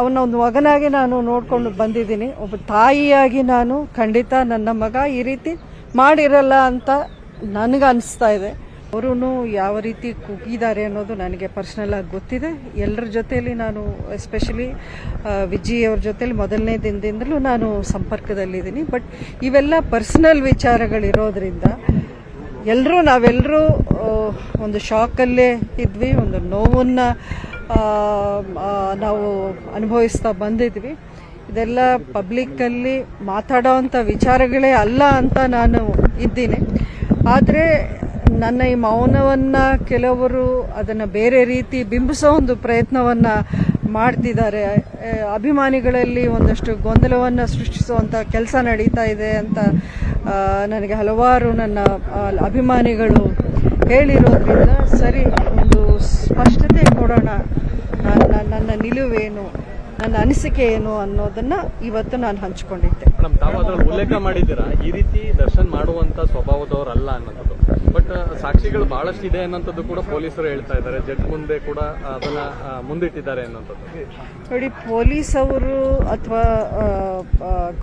ಅವನ ಒಂದು ಮಗನಾಗಿ ನಾನು ನೋಡ್ಕೊಂಡು ಬಂದಿದ್ದೀನಿ. ಒಬ್ಬ ತಾಯಿಯಾಗಿ ನಾನು ಖಂಡಿತ ನನ್ನ ಮಗ ಈ ರೀತಿ ಮಾಡಿರಲ್ಲ ಅಂತ ನನಗೆ ಅನಿಸ್ತಾ ಇದೆ. ಅವರೂ ಯಾವ ರೀತಿ ಕುಗ್ಗಿದ್ದಾರೆ ಅನ್ನೋದು ನನಗೆ ಪರ್ಸನಲ್ ಆಗಿ ಗೊತ್ತಿದೆ. ಎಲ್ಲರ ಜೊತೆಯಲ್ಲಿ ನಾನು ಎಸ್ಪೆಷಲಿ ವಿಜಯ್ ಜೊತೆಲಿ ಮೊದಲನೇ ದಿನದಿಂದಲೂ ನಾನು ಸಂಪರ್ಕದಲ್ಲಿದ್ದೀನಿ. ಬಟ್ ಇವೆಲ್ಲ ಪರ್ಸನಲ್ ವಿಚಾರಗಳಿರೋದ್ರಿಂದ ನಾವೆಲ್ಲರೂ ಒಂದು ಶಾಕಲ್ಲೇ ಇದ್ವಿ, ಒಂದು ನೋವನ್ನು ನಾವು ಅನುಭವಿಸ್ತಾ ಬಂದಿದ್ವಿ. ಇದೆಲ್ಲ ಪಬ್ಲಿಕ್ಕಲ್ಲಿ ಮಾತಾಡೋವಂಥ ವಿಚಾರಗಳೇ ಅಲ್ಲ ಅಂತ ನಾನು ಇದ್ದೀನಿ. ಆದರೆ ನನ್ನ ಈ ಮೌನವನ್ನು ಕೆಲವರು ಅದನ್ನು ಬೇರೆ ರೀತಿ ಬಿಂಬಿಸೋ ಒಂದು ಪ್ರಯತ್ನವನ್ನು ಮಾಡ್ತಿದ್ದಾರೆ. ಅಭಿಮಾನಿಗಳಲ್ಲಿ ಒಂದಷ್ಟು ಗೊಂದಲವನ್ನು ಸೃಷ್ಟಿಸುವಂಥ ಕೆಲಸ ನಡೀತಾ ಇದೆ ಅಂತ ನನಗೆ ಹಲವಾರು ನನ್ನ ಅಭಿಮಾನಿಗಳು ಹೇಳಿರೋದ್ರಿಂದ ಸರಿ ಒಂದು ಸ್ಪಷ್ಟತೆ ಕೊಡೋಣ, ನನ್ನ ನಿಲುವೇನು, ನನ್ನ ಅನಿಸಿಕೆ ಏನು ಅನ್ನೋದನ್ನ ಇವತ್ತು ನಾನು ಹಂಚಿಕೊಂಡಿದ್ದೆ. ಮೇಡಮ್, ತಾವು ಅದರಲ್ಲಿ ಉಲ್ಲೇಖ ಮಾಡಿದ್ದೀರಾ ಈ ರೀತಿ ದರ್ಶನ್ ಮಾಡುವಂತ ಸ್ವಭಾವದವರಲ್ಲ ಅನ್ನೋದು. ಬಟ್ ಸಾಕ್ಷಿಗಳು ಬಹಳಷ್ಟು ಇದೆ ಅನ್ನೋಂಥದ್ದು ಕೂಡ ಪೊಲೀಸರು ಹೇಳ್ತಾ ಇದ್ದಾರೆ. ಜಡ್ಜ್ ಮುಂದೆ ಕೂಡ ಅದನ್ನ ಮುಂದಿಟ್ಟಿದ್ದಾರೆ ಅನ್ನೋಂಥದ್ದು. ನೋಡಿ, ಪೊಲೀಸ್ ಅವರು ಅಥವಾ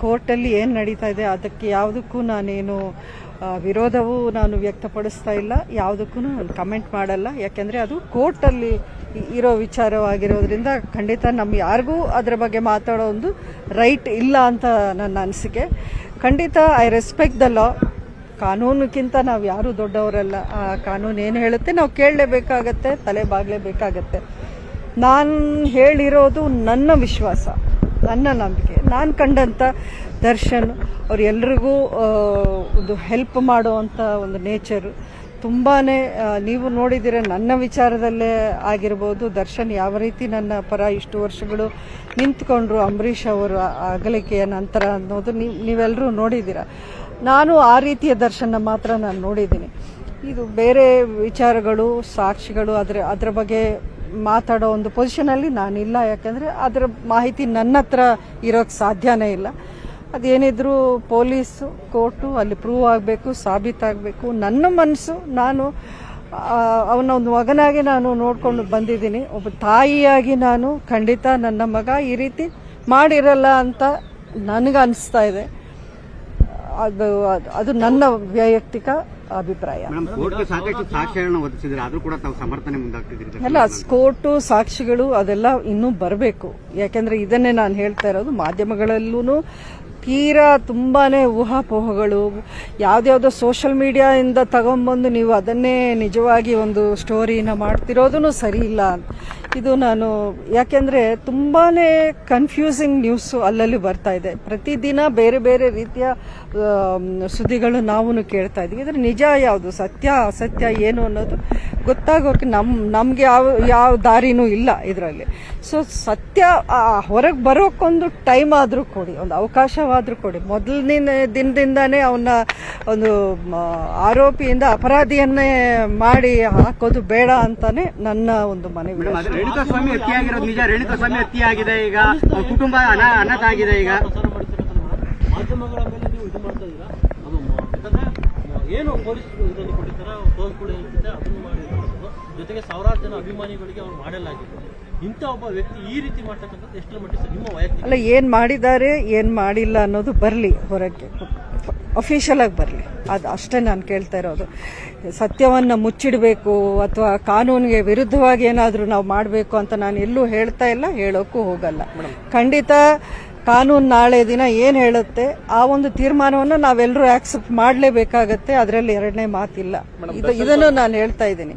ಕೋರ್ಟಲ್ಲಿ ಏನು ನಡೀತಾ ಇದೆ ಅದಕ್ಕೆ ಯಾವುದಕ್ಕೂ ನಾನೇನು ವಿರೋಧವೂ ನಾನು ವ್ಯಕ್ತಪಡಿಸ್ತಾ ಇಲ್ಲ, ಯಾವುದಕ್ಕೂ ನಾನು ಕಮೆಂಟ್ ಮಾಡಲ್ಲ. ಯಾಕೆಂದರೆ ಅದು ಕೋರ್ಟಲ್ಲಿ ಇರೋ ವಿಚಾರವಾಗಿರೋದ್ರಿಂದ ಖಂಡಿತ ನಮ್ಮ ಯಾರಿಗೂ ಅದರ ಬಗ್ಗೆ ಮಾತಾಡೋ ಒಂದು ರೈಟ್ ಇಲ್ಲ ಅಂತ ನನ್ನ ಅನಿಸಿಕೆ. ಖಂಡಿತ ಐ ರೆಸ್ಪೆಕ್ಟ್ ದ ಲಾ. ಕಾನೂನಿಗಿಂತ ನಾವು ಯಾರೂ ದೊಡ್ಡವರಲ್ಲ. ಆ ಕಾನೂನು ಏನು ಹೇಳುತ್ತೆ ನಾವು ಕೇಳಲೇಬೇಕಾಗತ್ತೆ, ತಲೆ ಬಾಗಲೇಬೇಕಾಗತ್ತೆ. ನಾನು ಹೇಳಿರೋದು ನನ್ನ ವಿಶ್ವಾಸ, ನನ್ನ ನಂಬಿಕೆ. ನಾನು ಕಂಡಂಥ ದರ್ಶನ್ ಅವ್ರು ಎಲ್ರಿಗೂ ಒಂದು ಹೆಲ್ಪ್ ಮಾಡುವಂಥ ಒಂದು ನೇಚರು ತುಂಬಾ. ನೀವು ನೋಡಿದ್ದೀರ ನನ್ನ ವಿಚಾರದಲ್ಲೇ ಆಗಿರ್ಬೋದು, ದರ್ಶನ್ ಯಾವ ರೀತಿ ನನ್ನ ಪರ ಇಷ್ಟು ವರ್ಷಗಳು ನಿಂತ್ಕೊಂಡ್ರು ಅಂಬರೀಷ್ ಅವರ ಅಗಲಿಕೆಯ ನಂತರ ಅನ್ನೋದು ನೀವೆಲ್ಲರೂ ನೋಡಿದ್ದೀರ. ನಾನು ಆ ರೀತಿಯ ದರ್ಶನ ಮಾತ್ರ ನಾನು ನೋಡಿದ್ದೀನಿ. ಇದು ಬೇರೆ ವಿಚಾರಗಳು, ಸಾಕ್ಷಿಗಳು ಅದರ ಬಗ್ಗೆ ಮಾತಾಡೋ ಒಂದು ಪೊಸಿಷನಲ್ಲಿ ನಾನಿಲ್ಲ. ಯಾಕೆಂದರೆ ಅದರ ಮಾಹಿತಿ ನನ್ನ ಹತ್ರ ಇರೋಕ್ಕೆ ಸಾಧ್ಯನೇ ಇಲ್ಲ. ಅದೇನಿದ್ರು ಪೊಲೀಸು, ಕೋರ್ಟು ಅಲ್ಲಿ ಪ್ರೂವ್ ಆಗಬೇಕು, ಸಾಬೀತಾಗಬೇಕು. ನನ್ನ ಮನಸ್ಸು, ನಾನು ಅವನ ಒಂದು ಮಗನಾಗಿ ನಾನು ನೋಡ್ಕೊಂಡು ಬಂದಿದ್ದೀನಿ. ಒಬ್ಬ ತಾಯಿಯಾಗಿ ನಾನು ಖಂಡಿತ ನನ್ನ ಮಗ ಈ ರೀತಿ ಮಾಡಿರಲ್ಲ ಅಂತ ನನಗೆ ಅನಿಸ್ತಾ ಇದೆ. ಅದು ನನ್ನ ವೈಯಕ್ತಿಕ ಅಭಿಪ್ರಾಯ. ಅಲ್ಲ, ಕೋರ್ಟು ಸಾಕ್ಷಿಗಳು ಅದೆಲ್ಲ ಇನ್ನೂ ಬರಬೇಕು. ಯಾಕೆಂದ್ರೆ ಇದನ್ನೇ ನಾನು ಹೇಳ್ತಾ ಇರೋದು. ಮಾಧ್ಯಮಗಳಲ್ಲೂ ತೀರಾ ತುಂಬಾನೇ ಊಹಾಪೋಹಗಳು, ಯಾವ್ದ್ಯಾವ್ದೋ ಸೋಷಿಯಲ್ ಮೀಡಿಯಾದಿಂದ ತಗೊಂಡ್ಬಂದು ನೀವು ಅದನ್ನೇ ನಿಜವಾಗಿ ಒಂದು ಸ್ಟೋರಿನ ಮಾಡ್ತಿರೋದೂ ಸರಿ ಇಲ್ಲ. ಇದು ನಾನು ಯಾಕೆಂದರೆ ತುಂಬಾ ಕನ್ಫ್ಯೂಸಿಂಗ್ ನ್ಯೂಸು ಅಲ್ಲಲ್ಲಿ ಬರ್ತಾ ಇದೆ. ಪ್ರತಿದಿನ ಬೇರೆ ಬೇರೆ ರೀತಿಯ ಸುದ್ದಿಗಳು ನಾವು ಕೇಳ್ತಾ ಇದ್ದೀವಿ. ಇದರ ನಿಜ ಯಾವುದು, ಸತ್ಯ ಅಸತ್ಯ ಏನು ಅನ್ನೋದು ಗೊತ್ತಾಗೋಕೆ ನಮಗೆ ಯಾವ ದಾರಿನೂ ಇಲ್ಲ ಇದರಲ್ಲಿ. ಸೊ ಸತ್ಯ ಹೊರಗೆ ಬರೋಕ್ಕೊಂದು ಟೈಮ್ ಆದರೂ ಕೊಡಿ, ಒಂದು ಅವಕಾಶವಾದರೂ ಕೊಡಿ. ಮೊದಲನೇ ದಿನದಿಂದಾನೇ ಅವನ್ನ ಒಂದು ಆರೋಪಿಯಿಂದ ಅಪರಾಧಿಯನ್ನೇ ಮಾಡಿ ಹಾಕೋದು ಬೇಡ ಅಂತಾನೆ ನನ್ನ ಒಂದು ಮನವಿ. ರೇಣುಕಾಸ್ವಾಮಿ ಹತ್ಯೆಯಾಗಿರೋದು ನಿಜ. ರೇಣುಕಾಸ್ವಾಮಿ ಹತ್ಯೆಯಾಗಿದೆ, ಈಗ ಕುಟುಂಬ ಅನಾಥ ಆಗಿದೆ. ಈಗ ಮಾಧ್ಯಮಗಳ ಮೇಲೆ ನೀವು ಇದು ಮಾಡ್ತಾ ಇದ್ದೀರಾ, ಅದು ಏನು ಪೊಲೀಸರು ಇದನ್ನು ಕೊಟ್ಟಿದ್ದಾರೆ, ಕೂಡ ಹೇಳ್ತಿದ್ದೆ ಅದನ್ನು ಮಾಡಿರೋದು, ಜೊತೆಗೆ ಸಾವಿರಾರು ಜನ ಅಭಿಮಾನಿಗಳಿಗೆ ಅವ್ರು ಮಾಡಲಾಗಿದೆ. ಇಂಥ ಒಬ್ಬ ವ್ಯಕ್ತಿ ಈ ರೀತಿ ಮಾಡ್ತಕ್ಕಂಥದ್ದು ಎಷ್ಟರ ಮಟ್ಟಿಗೆ ನಿಮ್ಮ ವೈಯಕ್ತಿಕ ಅಲ್ಲ, ಏನು ಮಾಡಿದ್ದಾರೆ ಏನು ಮಾಡಿಲ್ಲ ಅನ್ನೋದು ಬರಲಿ ಹೊರಗೆ, ಅಫಿಷಿಯಲ್ ಆಗಿ ಬರಲಿ. ಅದು ಅಷ್ಟೇ ನಾನು ಕೇಳ್ತಾ ಇರೋದು. ಸತ್ಯವನ್ನು ಮುಚ್ಚಿಡಬೇಕು ಅಥವಾ ಕಾನೂನಿಗೆ ವಿರುದ್ಧವಾಗಿ ಏನಾದರೂ ನಾವು ಮಾಡಬೇಕು ಅಂತ ನಾನು ಎಲ್ಲೂ ಹೇಳ್ತಾ ಇಲ್ಲ, ಹೇಳೋಕ್ಕೂ ಹೋಗಲ್ಲ. ಖಂಡಿತ ಕಾನೂನು ನಾಳೆ ದಿನ ಏನು ಹೇಳುತ್ತೆ ಆ ಒಂದು ತೀರ್ಮಾನವನ್ನು ನಾವೆಲ್ಲರೂ ಆಕ್ಸೆಪ್ಟ್ ಮಾಡಲೇಬೇಕಾಗತ್ತೆ. ಅದರಲ್ಲಿ ಎರಡನೇ ಮಾತಿಲ್ಲ. ಇದನ್ನು ನಾನು ಹೇಳ್ತಾ ಇದ್ದೀನಿ.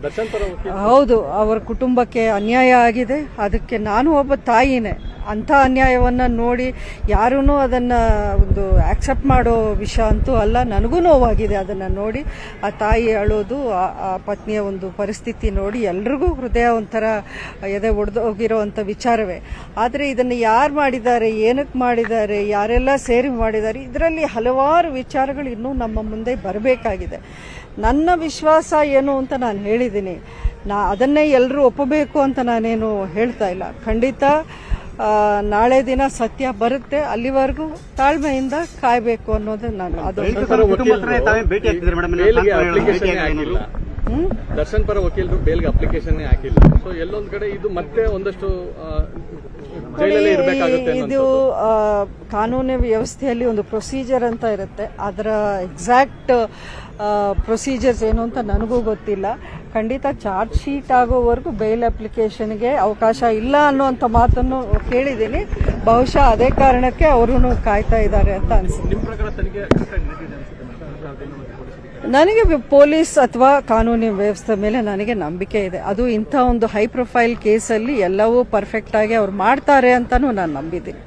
ಹೌದು, ಅವರ ಕುಟುಂಬಕ್ಕೆ ಅನ್ಯಾಯ ಆಗಿದೆ. ಅದಕ್ಕೆ ನಾನು ಒಬ್ಬ ತಾಯಿನೇ. ಅಂಥ ಅನ್ಯಾಯವನ್ನು ನೋಡಿ ಯಾರೂ ಅದನ್ನು ಒಂದು ಆಕ್ಸೆಪ್ಟ್ ಮಾಡೋ ವಿಷಯ ಅಂತೂ ಅಲ್ಲ. ನನಗೂ ನೋವಾಗಿದೆ ಅದನ್ನು ನೋಡಿ. ಆ ತಾಯಿ ಅಳೋದು, ಆ ಪತ್ನಿಯ ಒಂದು ಪರಿಸ್ಥಿತಿ ನೋಡಿ ಎಲ್ರಿಗೂ ಹೃದಯ ಒಂಥರ ಎದೆ ಒಡೆದೋಗಿರೋವಂಥ ವಿಚಾರವೇ. ಆದರೆ ಇದನ್ನು ಯಾರು ಮಾಡಿದ್ದಾರೆ, ಏನಕ್ಕೆ ಮಾಡಿದ್ದಾರೆ, ಯಾರೆಲ್ಲ ಸೇರಿ ಮಾಡಿದ್ದಾರೆ, ಇದರಲ್ಲಿ ಹಲವಾರು ವಿಚಾರಗಳು ಇನ್ನೂ ನಮ್ಮ ಮುಂದೆ ಬರಬೇಕಾಗಿದೆ. ನನ್ನ ವಿಶ್ವಾಸ ಏನು ಅಂತ ನಾನು ಹೇಳಿದ್ದೀನಿ. ಅದನ್ನೇ ಎಲ್ಲರೂ ಒಪ್ಪಬೇಕು ಅಂತ ನಾನೇನು ಹೇಳ್ತಾ ಇಲ್ಲ. ಖಂಡಿತ ನಾಳೆ ದಿನ ಸತ್ಯ ಬರುತ್ತೆ. ಅಲ್ಲಿವರೆಗೂ ತಾಳ್ಮೆಯಿಂದ ಕಾಯಬೇಕು ಅನ್ನೋದು ನಾನು. ದರ್ಶನ್ ಪರ ವಕೀಲರು ಬೇಲ್ಗೆ ಅಪ್ಲಿಕೇಶನ್ ಹಾಕಿಲ್ಲ. ಸೊ ಎಲ್ಲೊಂದ್ ಕಡೆ ಇದು ಮತ್ತೆ ಒಂದಷ್ಟು ತಿಳ್ಕೊಳ್ಳಿ, ಜೈಲಲ್ಲೇ ಇರ್ಬೇಕಾಗುತ್ತೆ ಇದು ಕಾನೂನು ವ್ಯವಸ್ಥೆಯಲ್ಲಿ ಒಂದು ಪ್ರೊಸೀಜರ್ ಅಂತ ಇರುತ್ತೆ. ಅದರ ಎಕ್ಸಾಕ್ಟ್ ಪ್ರೊಸೀಜರ್ಸ್ ಏನು ಅಂತ ನನಗೂ ಗೊತ್ತಿಲ್ಲ. ಖಂಡಿತ ಚಾರ್ಜ್ ಶೀಟ್ ಆಗೋವರೆಗೂ ಬೇಲ್ ಅಪ್ಲಿಕೇಶನ್ಗೆ ಅವಕಾಶ ಇಲ್ಲ ಅನ್ನುವಂಥ ಮಾತನ್ನು ಕೇಳಿದ್ದೀನಿ. ಬಹುಶಃ ಅದೇ ಕಾರಣಕ್ಕೆ ಅವರು ಕಾಯ್ತಾ ಇದ್ದಾರೆ ಅಂತ ಅನ್ಸುತ್ತೆ. ನಿಮ್ಮ ಪ್ರಕಾರ ತನಿಖೆ ನನಗೆ ಪೊಲೀಸ್ ಅಥವಾ ಕಾನೂನು ವ್ಯವಸ್ಥೆ ಮೇಲೆ ನನಗೆ ನಂಬಿಕೆ ಇದೆ. ಅದು ಇಂಥ ಒಂದು ಹೈ ಪ್ರೊಫೈಲ್ ಕೇಸಲ್ಲಿ ಎಲ್ಲವೂ ಪರ್ಫೆಕ್ಟ್ ಆಗಿ ಅವ್ರು ಮಾಡ್ತಾರೆ ಅಂತಾನೂ ನಾನು ನಂಬಿದ್ದೀನಿ.